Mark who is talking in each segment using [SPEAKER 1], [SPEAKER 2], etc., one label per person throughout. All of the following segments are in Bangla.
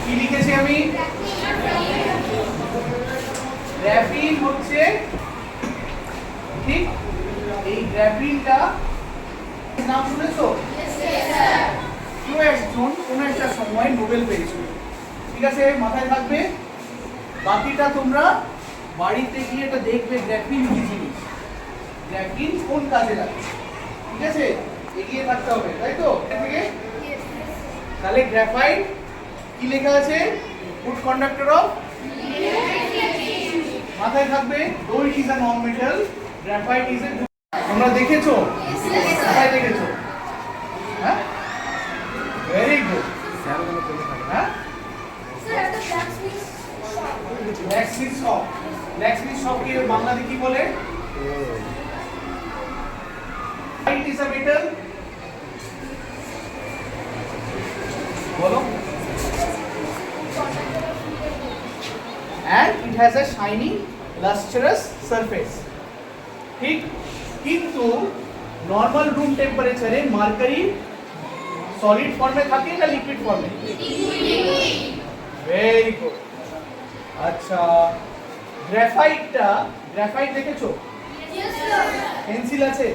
[SPEAKER 1] কি লিখেছি আমি? গ্রাফিন হচ্ছে, ঠিক এই গ্রাফিনটা নাম শুনেছো? কেউ একজন কোন একটা সময় নোবেল পেয়েছিল, ঠিক আছে, মাথায় থাকবে। বাকিটা তোমরা বাড়িতে গিয়ে এটা দেখবে গ্রাফিন কি জিনিস, গ্রাফিন কোন কাজে লাগে, ঠিক আছে, এগিয়ে থাকতে হবে, তাই তো? থেকে তাহলে গ্রাফাইট কি লেখা আছে? গুড কন্ডাক্টর অফ, মাথায় থাকবে। দো it is a non metal, graphite is a, তোমরা দেখেছো? কোথায় দেখেছো? হ্যাঁ, ভেরি গুড। হ্যাঁ, ব্ল্যাকস্মিথ শপ, ব্ল্যাকস্মিথ শপকে বাংলাতে কি বলে? It is a metal, বলো, and it has a shiny lustrous surface, ঠিক। কিন্তু নরমাল রুম টেম্পারেচারে মার্কারি সলিড ফর্মে থাকে না লিকুইড ফর্মে? Very good. আচ্ছা, গ্রাফাইটটা, গ্রাফাইট দেখেছো? পেন্সিল আছে?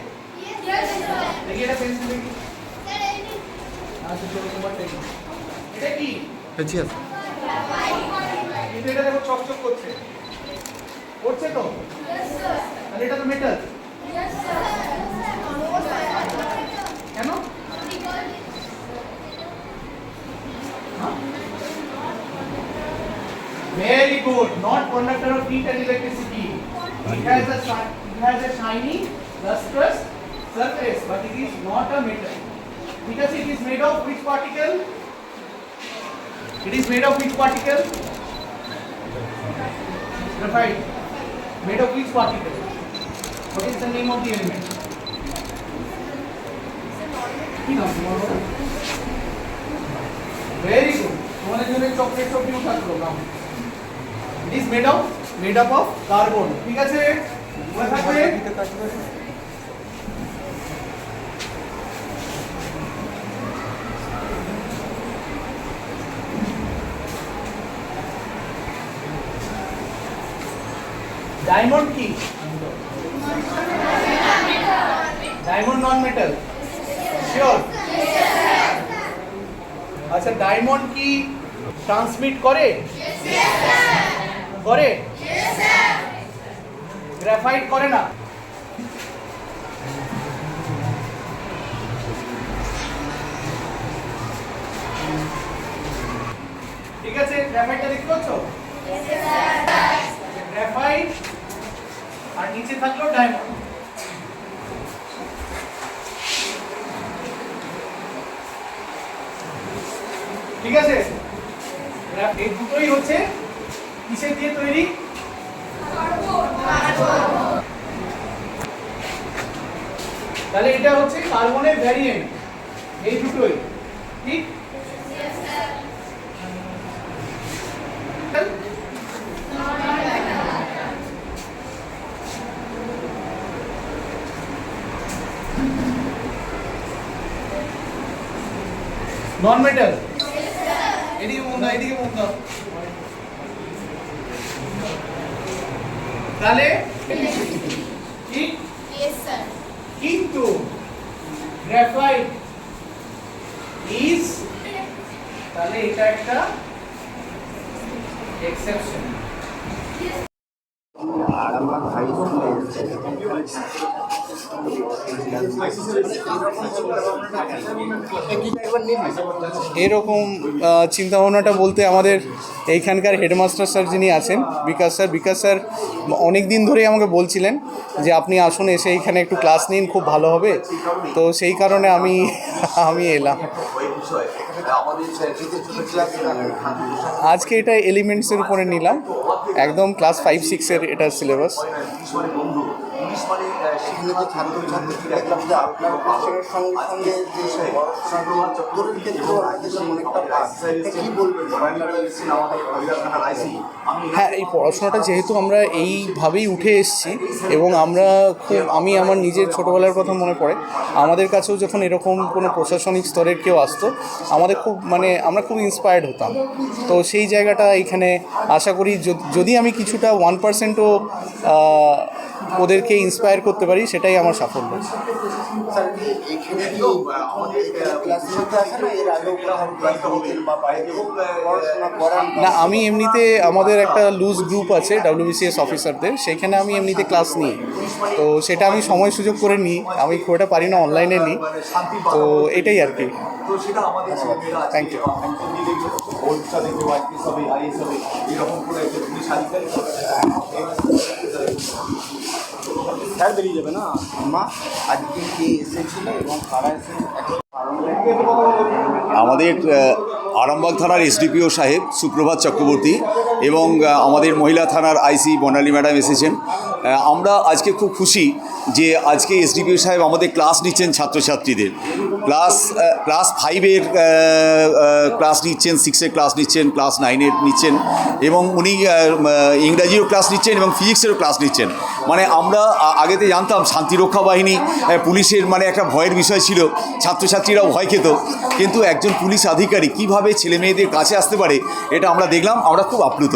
[SPEAKER 1] দেখি এটা পেন্সিল দেখি। আচ্ছা চলো তোমার দেখি, এটা কি? কিন্তু এটা দেখো চকচক করছে, করছে তো? তাহলে এটা তো মেটাল। কেন? Very good. Not conductor of heat and electricity. It has a shiny, lustrous surface, but it is not a metal. Because it is made of which particle? It is made of which particle? Graphite. Made of which particle? What is the name of the element? Very good. তোমাদের জন্য চকলেট সব নিউ থাকলো নাম। It is made up of carbon. ঠিক আছে, মনে থাকবে। ডায়মন্ড কি? ডায়মন্ড নন মেটাল, শিওর? আচ্ছা, ডায়মন্ড কি ট্রান্সমিট করে? করে? গ্রাফাইট করে না? ঠিক আছে, গ্রাফাইটটা দেখতে পাচ্ছ? গ্রাফাইট আর নিচে থাকলো ডায়মন্ড। ঠিক আছে, এই দুটোই হচ্ছে কিসের দিয়ে তৈরি? তাহলে এটা হচ্ছে কার্বনের ভ্যারিয়েন্ট, এই দুটোই, ঠিক? নন মেটাল, এদিকে মুখ দাও, এদিকে মুখ দাও। তাহলে ঠিক, কিন্তু গ্রাফাইট ইজ, তাহলে এটা একটা এক্সেপশন। এরকম চিন্তা ভাবনাটা বলতে আমাদের এইখানকার হেডমাস্টার স্যার যিনি আছেন, বিকাশ স্যার অনেক দিন ধরেই আমাকে বলছিলেন যে আপনি আসুন, এসে এইখানে একটু ক্লাস নিন, খুব ভালো হবে। তো সেই কারণে আমি এলাম আজকে। এটা এলিমেন্টসের উপরে নিলাম, একদম ক্লাস 5-6-এর এটা সিলেবাস।
[SPEAKER 2] এখানে যে ছাত্রছাত্রী দেখলাম যে আপনার পড়াশোনার সঙ্গে সঙ্গে যে পড়াশোনার উত্তরের ক্ষেত্রেও আমাদের অনেকটা ভাগ, কি বলবেন?
[SPEAKER 3] হ্যাঁ, এই পড়াশোনাটা যেহেতু আমরা এইভাবেই উঠে এসেছি এবং আমরা আমি আমার নিজের ছোটোবেলার কথা মনে পড়ে, আমাদের কাছেও যখন এরকম কোনো প্রশাসনিক স্তরের কেউ আসতো, আমাদের খুব আমরা খুব ইন্সপায়ার্ড হতাম। তো সেই জায়গাটা এখানে আশা করি যদি আমি কিছুটা 1%ও ওদেরকে ইন্সপায়ার করতে পারি, সেটাই আমার সাফল্য।
[SPEAKER 2] স্যার, এখানে কি ক্লাস নিতে আসে না এর আগেও ক্লাস নিতেন বা বাইরে পড়াশোনা করান?
[SPEAKER 3] না, আমি এমনিতে আমাদের একটা লুজ গ্রুপ আছে WBCS অফিসারদের, সেইখানে আমি এমনিতে ক্লাস নিই। তো সেটা আমি সময় সুযোগ করে নিই, আমি খুব একটা পারি না অনলাইনে নিই। তো এটাই আর কি। Thank you.
[SPEAKER 2] স্যার বেরিয়ে যাবে না মা, আজকে কে এসেছিল এবং কারা এসেছিল?
[SPEAKER 4] আমাদের আরামবাগ থানার এসডিপিও সাহেব সুপ্রভাত চক্রবর্তী এবং আমাদের মহিলা থানার আইসি বর্ণালী ম্যাডাম এসেছেন। আমরা আজকে খুব খুশি যে আজকে এসডিপিও সাহেব আমাদের ক্লাস নিচ্ছেন ছাত্রছাত্রীদের। ক্লাস 5-এর ক্লাস নিচ্ছেন, 6-এর ক্লাস নিচ্ছেন, ক্লাস 9-এর নিচ্ছেন এবং উনি ইংরাজিরও ক্লাস নিচ্ছেন এবং ফিজিক্সেরও ক্লাস নিচ্ছেন। মানে আমরা আগেতে জানতাম শান্তিরক্ষা বাহিনী, পুলিশের একটা ভয়ের বিষয় ছিল, ছাত্রছাত্রীরাও ভয় খেত, কিন্তু একজন পুলিশ আধিকারিক কীভাবে ছেলে মেয়েদের কাছে আসতে পারে এটা আমরা দেখলাম, আমরা খুব আপ্লুত।